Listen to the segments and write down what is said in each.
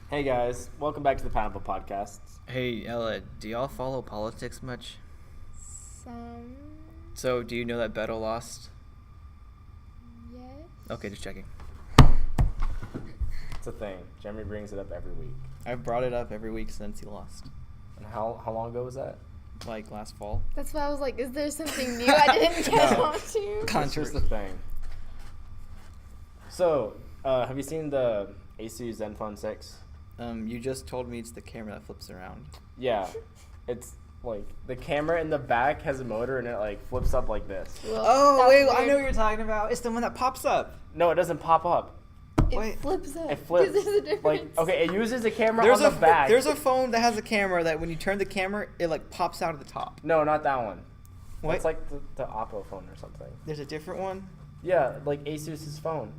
Hey guys, welcome back to the Pineapple Podcast. Hey Ella, do y'all follow politics much? Some. So, do you know that Beto lost? Yes. Okay, just checking. It's a thing. Jeremy brings it up every week. I've brought it up every week since he lost. And how long ago was that? Like last fall. That's why I was like, is there something new I didn't catch No. on to? It's just a thing. So, have you seen the Asus Zenfone 6? You just told me it's the camera that flips around. Yeah. It's like the camera in the back has a motor and it like flips up like this. Well, Oh, that's wait, I weird. know what you're talking about. It's the one that pops up. No, it doesn't pop up. It Wait. flips up. It flips. 'Cause there's a difference. Like, okay, it uses the camera There's on a the back. there's a phone that has a camera that when you turn the camera, it like pops out of the top. No, not that one. What? It's like the Oppo phone or something. There's a different one? Yeah, like Asus's phone.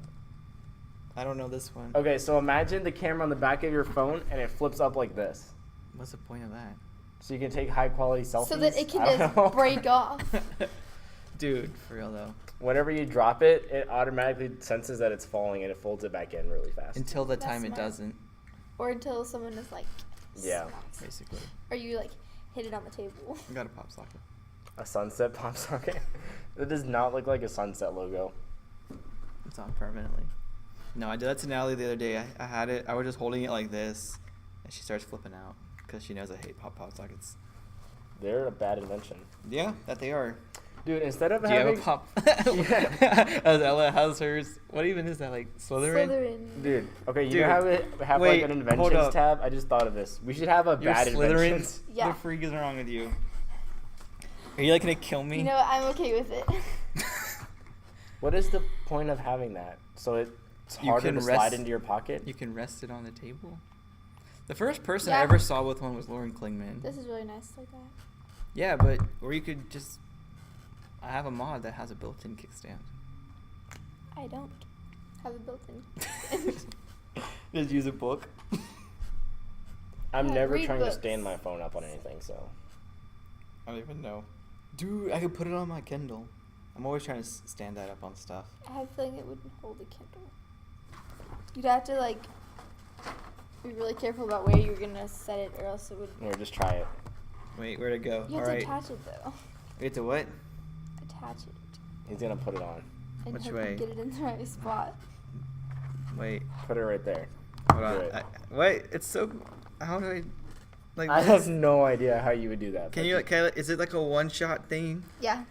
I don't know this one. Okay, so imagine the camera on the back of your phone and it flips up like this. What's the point of that? So you can take high quality selfies. So that it can I don't just know. break off. Dude, for real though. Whenever you drop it, it automatically senses that it's falling and it folds it back in really fast. Until the That's time it smart. doesn't, Or until someone is like, Yeah. smacks. basically. Or you like hit it on the table. I got a pop socket. A sunset pop socket? That does not look like a sunset logo. It's on permanently. No, I did that to Natalie the other day. I had it. I was just holding it like this, and she starts flipping out because she knows I hate pop sockets. They're a bad invention. Yeah, that they are. Dude, instead of Do you have having... a pop? Yeah. As Ella has hers. What even is that, like Slytherin? Slytherin. Dude, okay, you Dude, have wait, like an hold inventions up. tab. I just thought of this. We should have a You're bad Slytherin? inventions. Yeah. The freak is wrong with you? Are you like gonna kill me? You know what? I'm okay with it. What is the point of having that? So it's You harder can to slide rest- into your pocket? You can rest it on the table. The first person Yeah. I ever saw with one was Lauren Klingman. This is really nice like that. Yeah, but or you could just. I have a mod that has a built-in kickstand. I don't have a built-in. Just use a book. I'm Yeah, never read trying books. to stand my phone up on anything, so... I don't even know. Dude, I could put it on my Kindle. I'm always trying to stand that up on stuff. I have a feeling it wouldn't hold a Kindle. You'd have to like be really careful about where you're gonna set it, or else it would. Here, just try it. Wait, where'd it go? You have Alright. to attach it though. Wait, to what? Attach it. He's gonna put it on. And Which hope way? you get it in the right spot. Wait, Put it right there. hold on. Do it. Wait, it's so. How do I. Like, I what have is- no idea how you would do that. Can but you, is it like a one-shot thing? Yeah.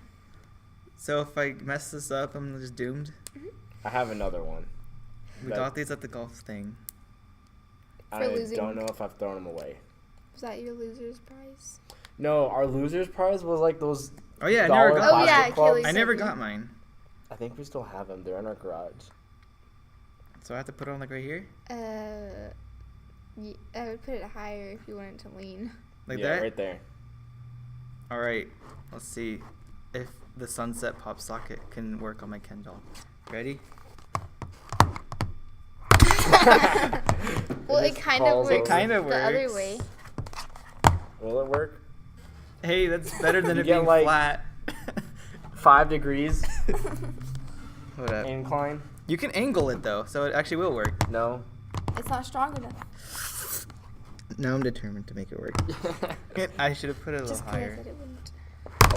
So if I mess this up, I'm just doomed? I have another one. We That- got these at the golf thing. For I losing. don't know if I've thrown them away. Was that your loser's prize? No, our loser's prize was like those... Oh yeah, I never dollar got Oh, mine. yeah, plastic clubs. Achilles. I never Something. got mine. I think we still have them. They're in our garage. So I have to put it on like right here? I would put it higher if you wanted to lean. Like yeah, that? right there. Alright, let's see if the sunset pop socket can work on my Kindle. Ready? Well, it just kind of falls works. over. It kinda the other works. way. Will it work? Hey, that's better than You it get, being like- flat. 5 degrees Hold up. incline? You can angle it though, so it actually will work. No. It's not strong enough. Now I'm determined to make it work. I should have put it a little Just 'cause I higher. said it wouldn't.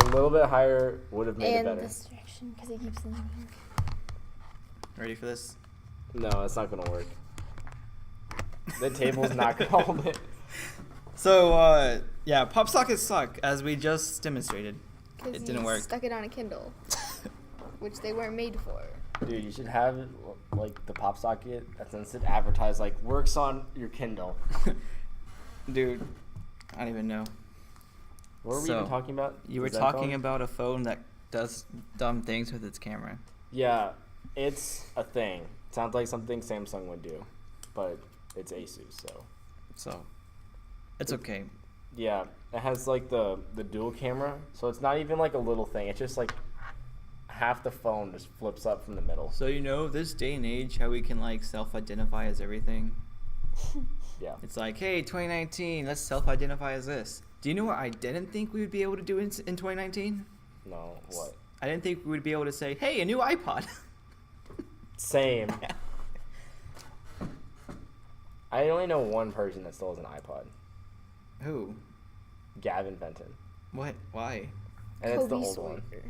A little bit higher would have made it And better. this direction, because it keeps leaning. Ready for this? No, it's not gonna work. The table's not gonna hold it. So, yeah, pop sockets suck, as we just demonstrated. Because It didn't you work. stuck it on a Kindle, which they weren't made for. Dude, you should have like the pop socket that's instead advertised like works on your Kindle. Dude, I don't even know. What were we So, even talking about? You were The talking Zenfone? about a phone that does dumb things with its camera. Yeah, it's a thing. Sounds like something Samsung would do, but it's Asus, so So, it's okay. yeah. It has like the dual camera, so it's not even like a little thing. It's just like half the phone just flips up from the middle. So, you know, this day and age, how we can, like, self-identify as everything? Yeah. It's like, hey, 2019, let's self-identify as this. Do you know what I didn't think we would be able to do in 2019? No, what? I didn't think we would be able to say, hey, a new iPod. Same. I only know one person that still has an iPod. Who? Gavin Fenton. What? Why? And it's the Kobe old one. Sawyer.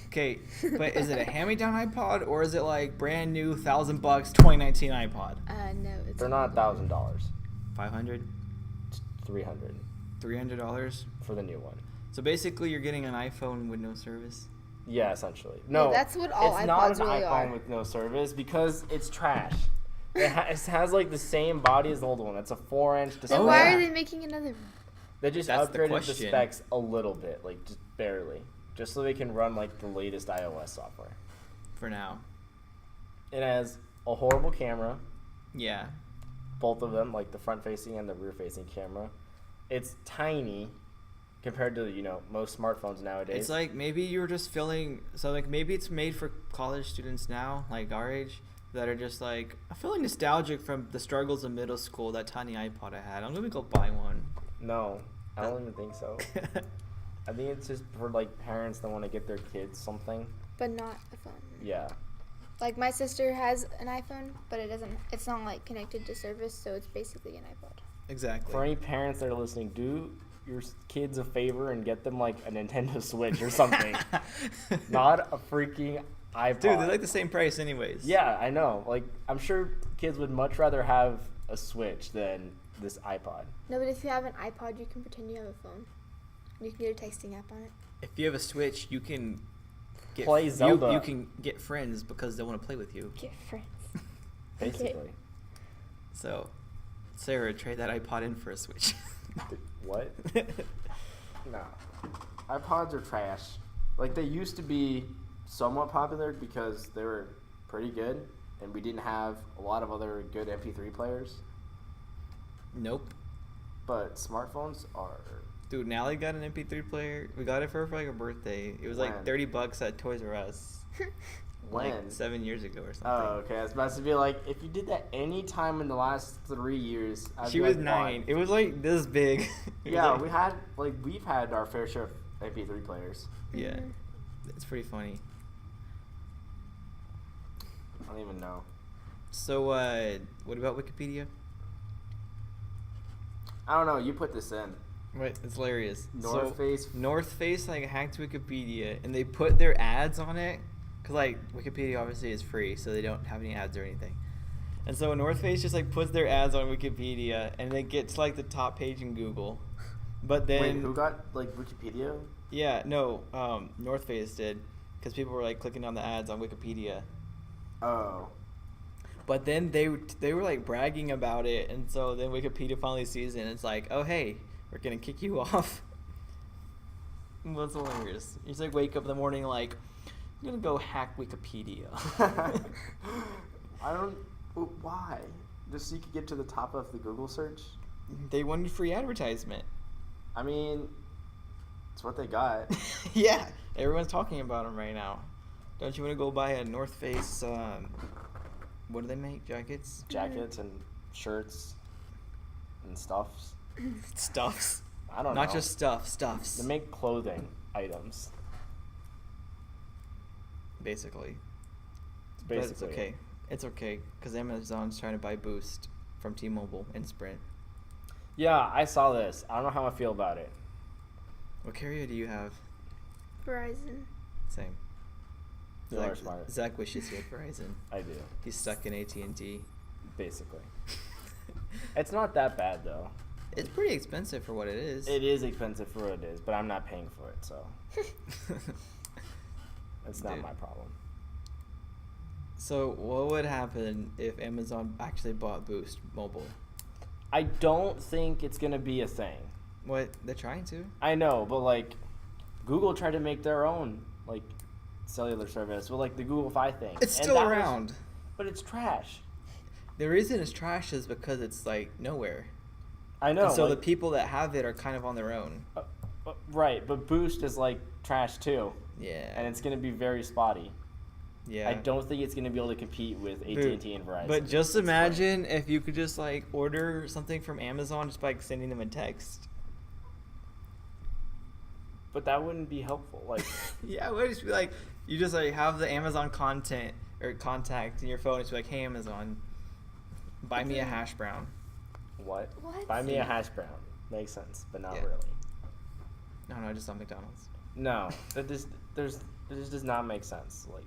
Okay, but is it a hand-me-down iPod or is it like brand new $1,000 2019 iPod? No, it's. They're not $1,000. $500, It's $300 $300. for the new one. So basically, you're getting an iPhone with no service. Yeah, essentially. Yeah, No, that's what all it's not iPods an really iPhone are. with no service because it's trash. It has like the same body as the old one. It's a 4-inch display. Then Oh, why yeah. are they making another one? They just That's the upgraded the question. specs a little bit, like just barely, just so they can run like the latest iOS software. For now. It has a horrible camera, Yeah. both of them, like the front-facing and the rear-facing camera. It's tiny compared to most smartphones nowadays. It's like maybe you're just feeling so like maybe it's made for college students now, like our age, that are just like I'm feeling nostalgic from the struggles of middle school. That tiny iPod I had. I'm gonna go buy one. No, I don't even think so. I think it's just for like parents that want to get their kids something. But not a phone. Yeah. Like my sister has an iPhone, but it's not like connected to service, so it's basically an iPod. Exactly. For any parents that are listening, do your kids a favor and get them like a Nintendo Switch or something. Not a freaking iPod. Dude, they're like the same price anyways. Yeah, I know. Like, I'm sure kids would much rather have a Switch than this iPod. No, but if you have an iPod, you can pretend you have a phone. You can get a texting app on it. If you have a Switch, you can get Play Zelda. You can get friends because they want to play with you. Get friends. Basically. So, Sarah, trade that iPod in for a Switch. What? No. iPods are trash. Like, they used to be somewhat popular because they were pretty good, and we didn't have a lot of other good MP3 players. Nope. But smartphones are... Dude, Nally got an MP3 player. We got it for her for like her birthday. It was like When? $30 at Toys R Us. When? Like 7 years ago or something. Oh, okay. I was about to be like, if you did that any time in the last 3 years, I'd She be was like, 9. why? It was like this big. It was Yeah, like- we've had our fair share of MP3 players. Yeah. Mhm. It's pretty funny. I don't even know. So, what about Wikipedia? I don't know. You put this in. What? It's hilarious. North Face. North Face like hacked Wikipedia and they put their ads on it because like Wikipedia obviously is free, so they don't have any ads or anything. And so North Face just like puts their ads on Wikipedia and they get to like the top page in Google. But then Wait, who got like Wikipedia? yeah, no, North Face did because people were like clicking on the ads on Wikipedia. Oh. But then they were like bragging about it, and so then Wikipedia finally sees it and it's like, oh hey, we're gonna kick you off. That's hilarious. You just like wake up in the morning like, I'm gonna go hack Wikipedia. I don't. Why? Just so you could get to the top of the Google search? They wanted free advertisement. I mean, it's what they got. Yeah, everyone's talking about them right now. Don't you want to go buy a North Face? What do they make? Jackets? Jackets and shirts and stuffs. Stuffs. I don't know. Not just stuffs. They make clothing items. Basically. Basically. But it's okay. It's okay because Amazon's trying to buy Boost from T-Mobile and Sprint. Yeah, I saw this. I don't know how I feel about it. What carrier do you have? Verizon. Same. You are smart. Zach wishes he had Verizon. I do. He's stuck in AT&T. Basically. It's not that bad though. It's pretty expensive for what it is. It is expensive for what it is, but I'm not paying for it, so it's not Dude. my problem. So what would happen if Amazon actually bought Boost Mobile? I don't think it's gonna be a thing. What? They're trying to. I know, but like Google tried to make their own like cellular service with like the Google Fi thing. It's And still that was- around. but it's trash. The reason it's trash is because it's like nowhere. I know. And so like, the people that have it are kind of on their own. right, but Boost is like trash too, Yeah. and it's gonna be very spotty. yeah. I don't think it's gonna be able to compete with But- AT&T and Verizon. But just It's like- imagine if you could just like order something from Amazon just by sending them a text. But that wouldn't be helpful. Like, Yeah, it would just be like you just like have the Amazon content or contact in your phone. It's like, hey Amazon, Buy me a hash brown. What? What? Buy me a Yeah. hash brown. Makes sense, but not Yeah. really. No, just on McDonald's. No, that just does not make sense. Like,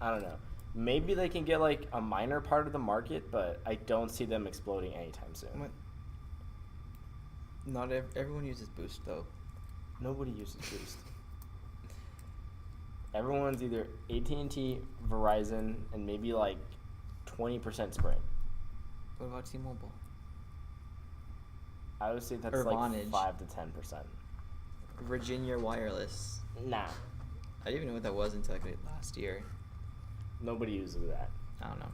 I don't know. Maybe they can get like a minor part of the market, but I don't see them exploding anytime soon. What? Not everyone uses Boost though. Nobody uses Boost. Everyone's either AT&T, Verizon, and maybe like 20% Sprint. What about T-Mobile? I would say that's Or like Vonage. 5 to 10%. Virginia Wireless. Nah, I didn't even know what that was until like last year. nobody uses that. I don't know.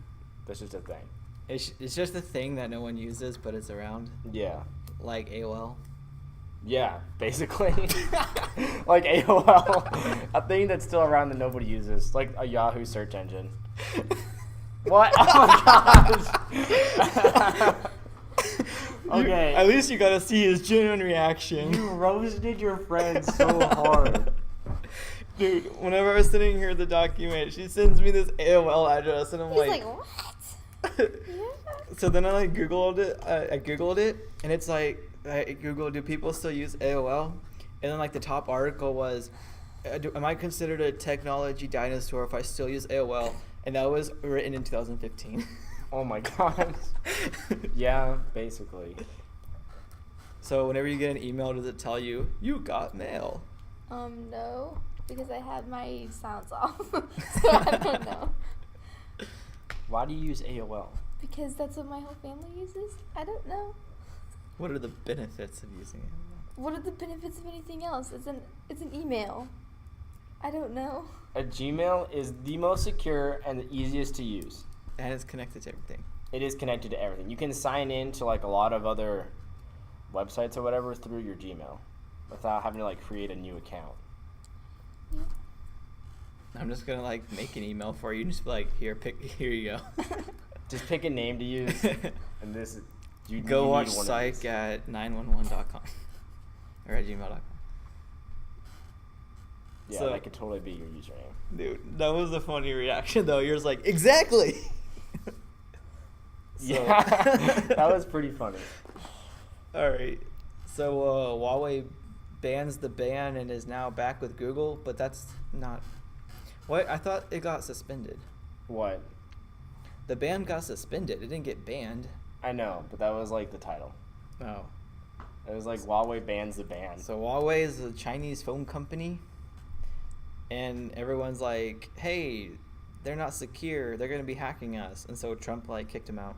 That's just a thing. It's just a thing that no one uses, but it's around. Yeah. Like AOL. Yeah, basically. Like AOL. A thing that's still around that nobody uses. Like a Yahoo search engine. What? Oh my gosh. Okay. At least you got to see his genuine reaction. You roasted your friend so hard. Dude, whenever I was sitting here at the document, she sends me this AOL address, and I'm He's like, like, what? Yeah. So then I like Googled it. I Googled it, and it's like I Googled, do people still use AOL? And then like the top article was, am I considered a technology dinosaur if I still use AOL? And that was written in 2015. Oh my god. Yeah, basically. So whenever you get an email, does it tell you got mail? No, because I had my sounds off, so I don't know. Why do you use AOL? Because that's what my whole family uses. I don't know. What are the benefits of using AOL? What are the benefits of anything else? It's an email. I don't know. A Gmail is the most secure and the easiest to use. And it's connected to everything. It is connected to everything. You can sign in to like a lot of other websites or whatever through your Gmail without having to like create a new account. Yeah. I'm just gonna like make an email for you and just be like, here you go. Just pick a name to use, and this is you Go you watch need one of psych these. at 911.com or at gmail.com. Yeah, So- that could totally be your username. Dude, that was a funny reaction though. You're just like, exactly. Yeah, that was pretty funny. All right. So Huawei bans the ban and is now back with Google, but that's not. What? I thought it got suspended. What? The ban got suspended. It didn't get banned. I know, but that was like the title. Oh. It was like Huawei bans the ban. So Huawei is a Chinese phone company, and everyone's like, "Hey, they're not secure. They're gonna be hacking us." And so Trump like kicked them out,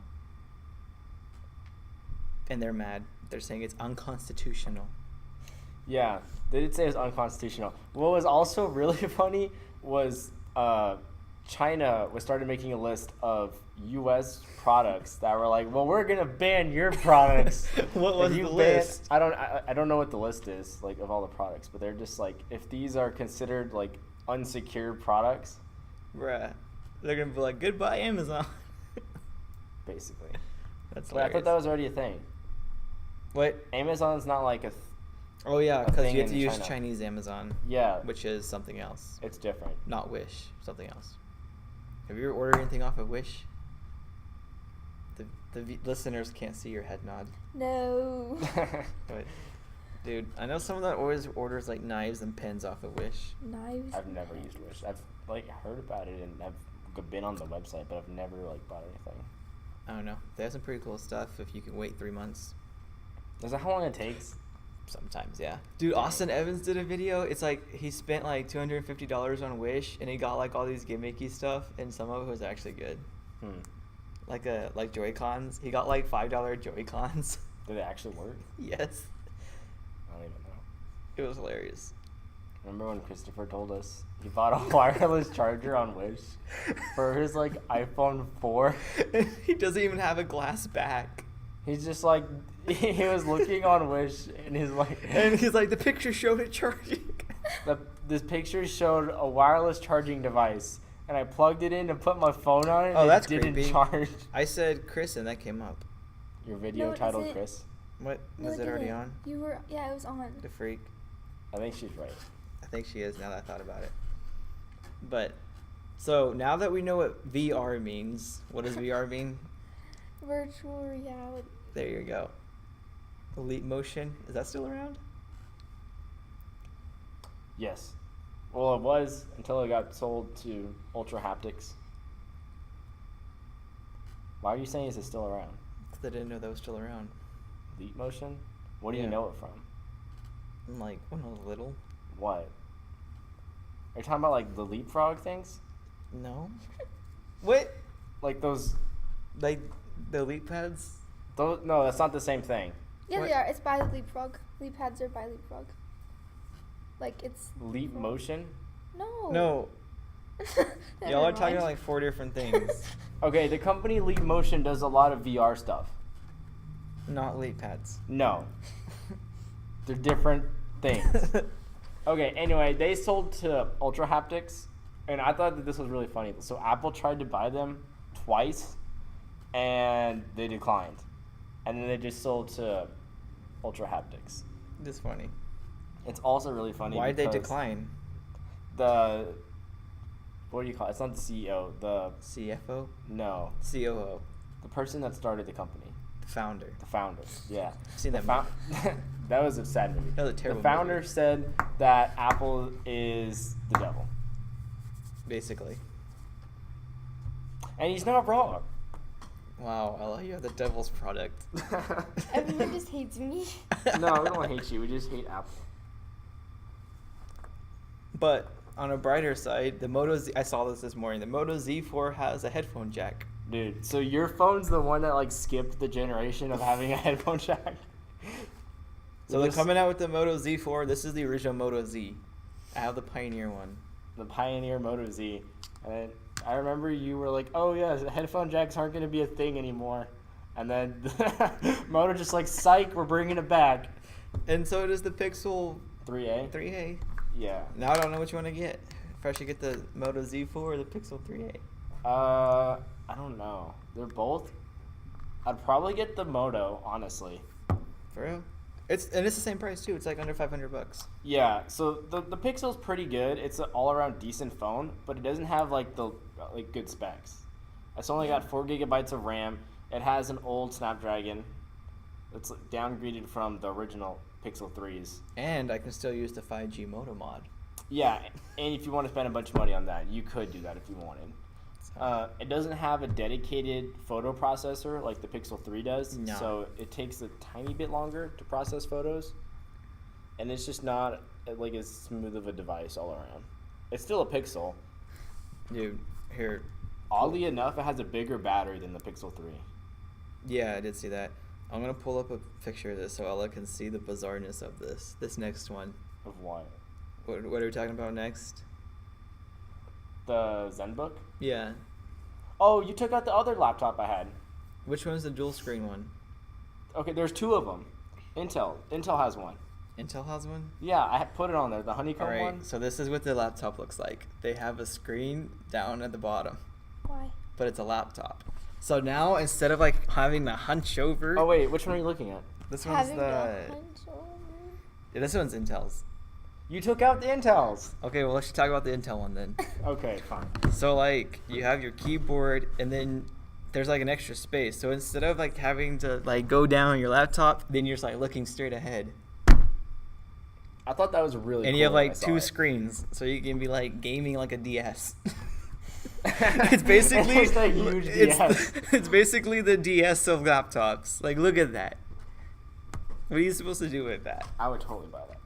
and they're mad. They're saying it's unconstitutional. Yeah, they did say it was unconstitutional. What was also really funny was China started making a list of U.S. products that were like, well, we're gonna ban your products. What If was you the ban-" list? I don't know what the list is like of all the products, but they're just like if these are considered like unsecured products, Bruh. They're gonna be like, "Goodbye, Amazon." basically. That's But I thought that was already a thing. what? Amazon's not like a Oh yeah, a because thing you have to in use China. Chinese Amazon, yeah, which is something else, it's different. not Wish, something else. Have you ever ordered anything off of Wish? The listeners can't see your head nod. No. But, dude, I know someone that always orders like knives and pens off of Wish. Knives. I've never used Wish. I've like heard about it and I've been on the website, but I've never like bought anything. I don't know. They have some pretty cool stuff if you can wait 3 months. Is that how long it takes? Sometimes, yeah. Dude, Austin Evans did a video. It's like he spent like $250 on Wish, and he got like all these gimmicky stuff, and some of it was actually good. Like Joy-Cons. He got like $5 Joy-Cons. Did it actually work? Yes. I don't even know. It was hilarious. Remember when Christopher told us he bought a wireless charger on Wish for his like iPhone 4? He doesn't even have a glass back. He's just like he was looking on Wish and he's like And he's like, the picture showed it charging. this picture showed a wireless charging device and I plugged it in to put my phone on it and Oh, that's it didn't creepy. charge. I said Chris, and that came up. Your video No, it titled isn't. Chris? What? No, Was it already on? You were. Yeah, it was on. The freak. I think she's right. I think she is now that I thought about it. But So now that we know what VR means, what does VR mean? Virtual reality. There you go. Leap Motion, is that still around? Yes. Well, it was until it got sold to Ultra Haptics. Why are you saying is it still around? Because I didn't know that was still around. Leap Motion? What do Yeah. you know it from? Like when I was little. What? Are you talking about like the leapfrog things? No. What? Like those? Like the leap pads? Those? No, that's not the same thing. Yeah, What? they are. It's by Leapfrog. Leap pads are by Leapfrog. Like it's. Leap Leapfrog. Motion? No. No. Never Y'all are talking mind. about like 4 different things. Okay, the company Leap Motion does a lot of VR stuff. Not leap pads. No. They're different things. Okay, anyway, they sold to Ultra Haptics, and I thought that this was really funny. So Apple tried to buy them twice, and they declined. And then they just sold to Ultra Haptics. This funny. It's also really funny. Why'd they because decline? The, what do you call it? It's not the CEO. CFO? No. COO. The person that started the company. The founder. The founder. Yeah. Seen The that that was a sad movie. That was a terrible The founder movie. said that Apple is the devil. Basically. And he's not wrong. Wow, Ella, you have the devil's product. Everyone just hates me. No, we don't hate you. We just hate Apple. But on a brighter side, the Moto Z, I saw this morning. The Moto Z4 has a headphone jack. Dude, so your phone's the one that like skipped the generation of having a headphone jack? So they're This- coming out with the Moto Z4. This is the original Moto Z. I have the Pioneer one. The Pioneer Moto Z. And I remember you were like, oh yeah, headphone jacks aren't going to be a thing anymore. And then Moto just like, psych, we're bringing it back. And so does the Pixel 3A? 3A. Yeah. Now I don't know which one to get. If I should get the Moto Z4 or the Pixel 3A. I don't know. They're both. I'd probably get the Moto, honestly. For real? It's the same price too. It's like under $500. Yeah, so the Pixel's pretty good. It's an all-around decent phone, but it doesn't have like the good specs. It's only got 4 gigabytes of RAM. It has an old Snapdragon. It's downgraded from the original Pixel 3s. And I can still use the 5G Moto mod. Yeah, and if you want to spend a bunch of money on that, you could do that if you wanted. It doesn't have a dedicated photo processor like the Pixel 3 does, No. so it takes a tiny bit longer to process photos, and it's just not like as smooth of a device all around. It's still a Pixel. Dude, here. Oddly enough, it has a bigger battery than the Pixel 3. Yeah, I did see that. I'm going to pull up a picture of this so Ella can see the bizarreness of this next one. Of what? What are we talking about next? The ZenBook? Yeah. Oh, you took out the other laptop I had. Which one's the dual screen one? Okay, there's 2 of them. Intel has one. Intel has one? Yeah, I put it on there. The honeycomb Alright, one. so this is what the laptop looks like. They have a screen down at the bottom, Why? but it's a laptop. So now instead of like having to hunch over, Oh wait, which one are you looking at? this one's Having the a hunch over. yeah, this one's Intel's. You took out the Intels. Okay, well let's talk about the Intel one then. Okay, fine. So like you have your keyboard and then there's like an extra space. So instead of like having to like go down on your laptop, then you're just like looking straight ahead. I thought that was really And cool you have when I like saw 2 it. screens, so you can be like gaming like a DS. It's basically It's just a huge DS. It's basically the DS of laptops. Like look at that. What are you supposed to do with that? I would totally buy that.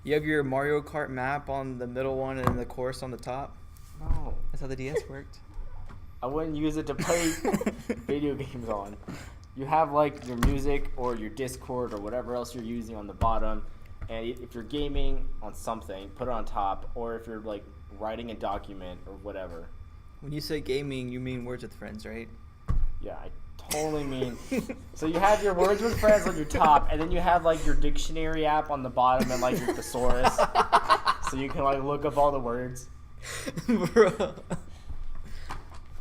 You have your Mario Kart map on the middle one and then the course on the top. No. That's how the DS worked. I wouldn't use it to play video games on. You have like your music or your Discord or whatever else you're using on the bottom. And if you're gaming on something, put it on top. Or if you're like writing a document or whatever. When you say gaming, you mean Words with Friends, right? Yeah, I totally mean. So you have your Words with Friends on your top, and then you have like your dictionary app on the bottom and like your thesaurus. So you can like look up all the words. Bro.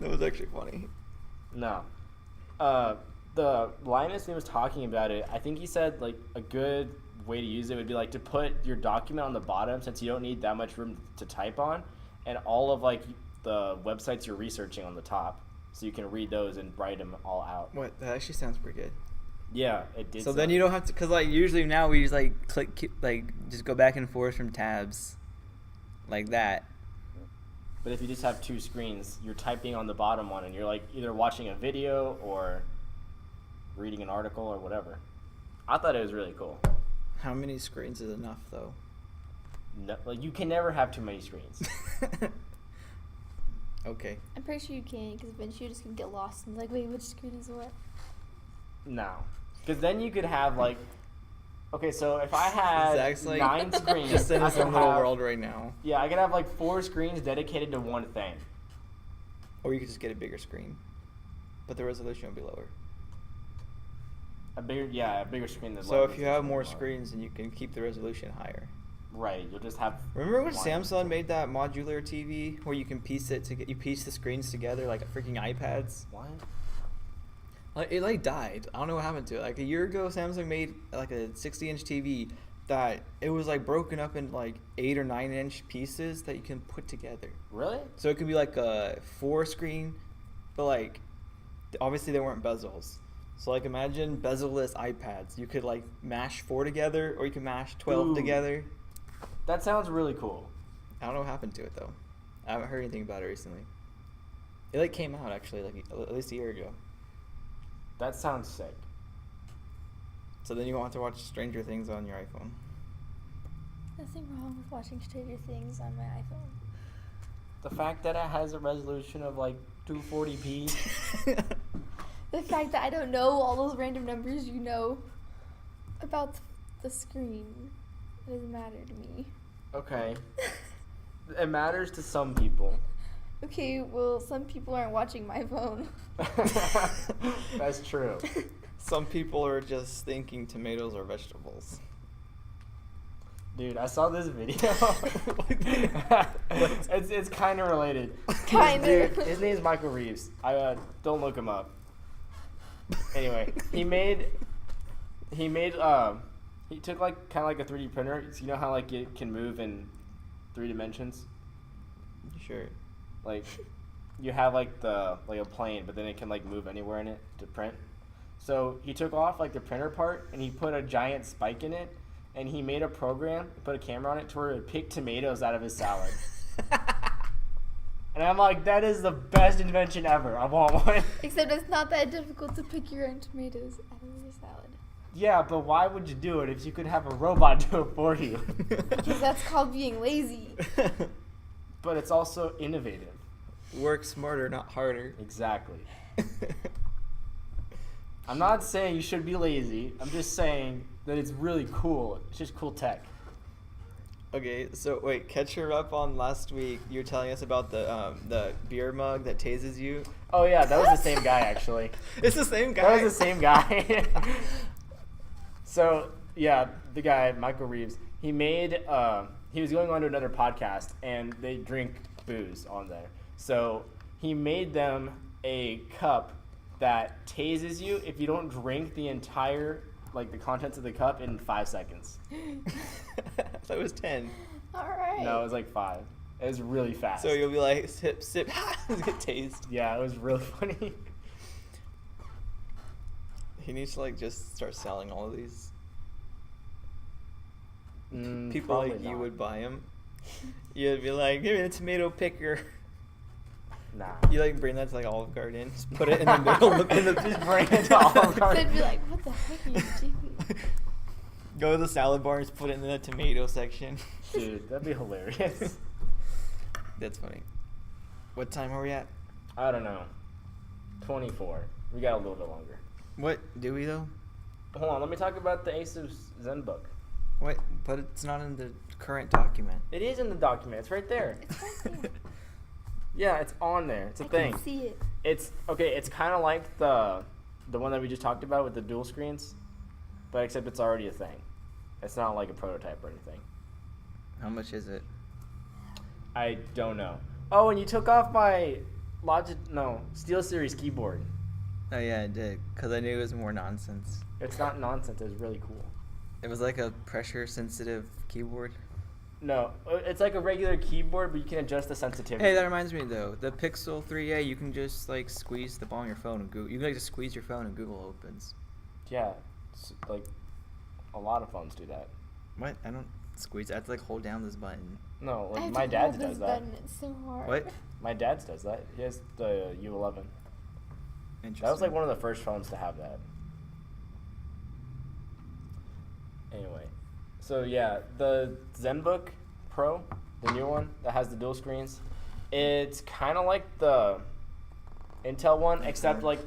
That was actually funny. No. The Linus, he was talking about it. I think he said like a good way to use it would be like to put your document on the bottom since you don't need that much room to type on, and all of like the websites you're researching on the top, so you can read those and write them all out. What? That actually sounds pretty good. Yeah, it did. So then you don't have to, cause like usually now we just like just go back and forth from tabs, like that. But if you just have two screens, you're typing on the bottom one, and you're like either watching a video or reading an article or whatever. I thought it was really cool. How many screens is enough though? No, like you can never have too many screens. Okay. I'm pretty sure you can, because eventually you're just gonna get lost and like, wait, which screen is what? No, because then you could have like, okay, so if I had Zach's like 9 screens, just in I his could own little have- world right now. Yeah, I could have like 4 screens dedicated to one thing. Or you could just get a bigger screen, but the resolution would be lower. A bigger screen than. So if you have more screens, then you can keep the resolution higher. right, you'll just have. Remember when one. Samsung made that modular TV where you can piece the screens together like freaking iPads? What? Like it like died. I don't know what happened to it. Like a year ago, Samsung made like a 60-inch TV that it was like broken up in like 8 or 9-inch pieces that you can put together. Really? So it could be like a 4-screen, but like obviously there weren't bezels. So like imagine bezel-less iPads. You could like mash 4 together, or you could mash 12 Ooh. together. That sounds really cool. I don't know what happened to it though. I haven't heard anything about it recently. It like came out actually like at least a year ago. That sounds sick. So then you won't have to watch Stranger Things on your iPhone. Nothing wrong with watching Stranger Things on my iPhone. The fact that it has a resolution of like 240p. The fact that I don't know all those random numbers you know about the screen, it doesn't matter to me. Okay. It matters to some people. Okay, well, some people aren't watching my phone. That's true. Some people are just thinking tomatoes are vegetables. Dude, I saw this video. it's kind of related. Kinda. Dude, his name's Michael Reeves. Don't look him up. Anyway, he took like kind of like a 3D printer. So you know how like it can move in 3 dimensions? Sure. Like you have like a plane, but then it can like move anywhere in it to print. So he took off like the printer part and he put a giant spike in it, and he made a program, put a camera on it to where it would pick tomatoes out of his salad. And I'm like, that is the best invention ever. I want one. Except it's not that difficult to pick your own tomatoes out of your salad. Yeah, but why would you do it if you could have a robot do it for you? Because that's called being lazy. But it's also innovative. Work smarter, not harder. Exactly. I'm not saying you should be lazy. I'm just saying that it's really cool. It's just cool tech. Okay, so wait, catch her up on last week. You were telling us about the beer mug that tases you. Oh yeah, that was the same guy actually. It's the same guy. That was the same guy. So yeah, the guy Michael Reeves. He made. He was going on to another podcast, and they drink booze on there. So he made them a cup that tases you if you don't drink the entire, like the contents of the cup in 5 seconds. That was 10. Alright. No, it was like 5. It was really fast. So you'll be like, sip, sip, get tased. Yeah, it was really funny. He needs to like just start selling all of these. People Probably like you not. would buy them. You'd be like, give me the tomato picker. Nah. You like bring that to like Olive Garden, just put it in the middle. Just bring it to Olive Garden. They'd be like, what the heck are you doing? Go to the salad bar and just put it in the tomato section. Dude, that'd be hilarious. That's funny. What time are we at? I don't know. 24. We got a little bit longer. What do we though? Hold on, let me talk about the Asus ZenBook. What? But it's not in the current document. It is in the document. It's right there. It's right there. Yeah, it's on there. It's a I thing. can see it. It's okay. It's kind of like the one that we just talked about with the dual screens, but except it's already a thing. It's not like a prototype or anything. How much is it? I don't know. Oh, and you took off my SteelSeries keyboard. Oh yeah, I did, cause I knew it was more nonsense. It's not nonsense. It's really cool. It was like a pressure-sensitive keyboard. No, it's like a regular keyboard, but you can adjust the sensitivity. Hey, that reminds me though. The Pixel 3a, you can just like squeeze the ball on your phone and Google. You can like just squeeze your phone and Google opens. Yeah, like a lot of phones do that. What? I don't squeeze. I have to like hold down this button. No, I like have my to dad's hold this does that. button, it's so hard. What? My dad's does that. He has the U11. Interesting. That was like one of the first phones to have that. Anyway, so yeah, the ZenBook Pro, the new one that has the dual screens, it's kind of like the Intel one, except like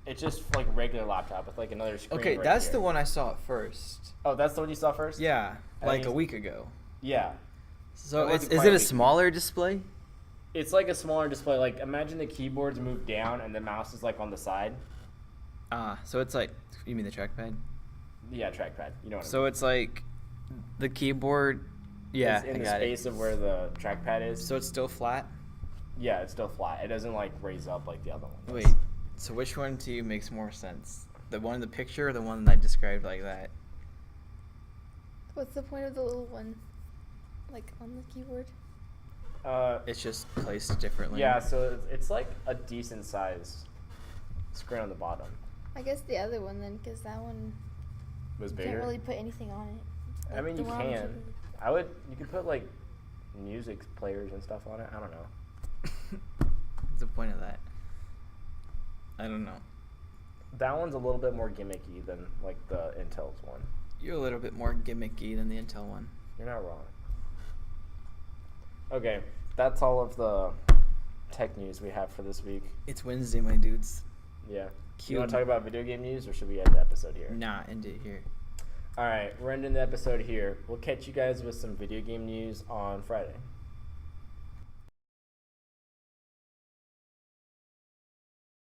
it's just like a regular laptop with like another screen. Okay, right that's here. the one I saw at first. Oh, that's the one you saw first? Yeah, I like think a week ago. Yeah. So That it's wasn't is quite it a a week. smaller display? It's like a smaller display. Like imagine the keyboards move down and the mouse is like on the side. So it's like, you mean the trackpad? Yeah, trackpad. You know what I mean. So it's like the keyboard. Yeah, It's in I the got space it. of where the trackpad is. So it's still flat. Yeah, it's still flat. It doesn't like raise up like the other one. Wait, so which one to you makes more sense? The one in the picture or the one that I described like that? What's the point of the little one, like on the keyboard? It's just placed differently. Yeah, so it's like a decent size screen on the bottom. I guess the other one then, because that one Was you bigger. can't really put anything on it. I Like mean, the you one on the can. keyboard. You could put like music players and stuff on it. I don't know. What's the point of that? I don't know. That one's a little bit more gimmicky than like the Intel's one. You're a little bit more gimmicky than the Intel one. You're not wrong. Okay, that's all of the tech news we have for this week. It's Wednesday, my dudes. Yeah. Cute. You want to talk about video game news, or should we end the episode here? Nah, end it here. All right, we're ending the episode here. We'll catch you guys with some video game news on Friday.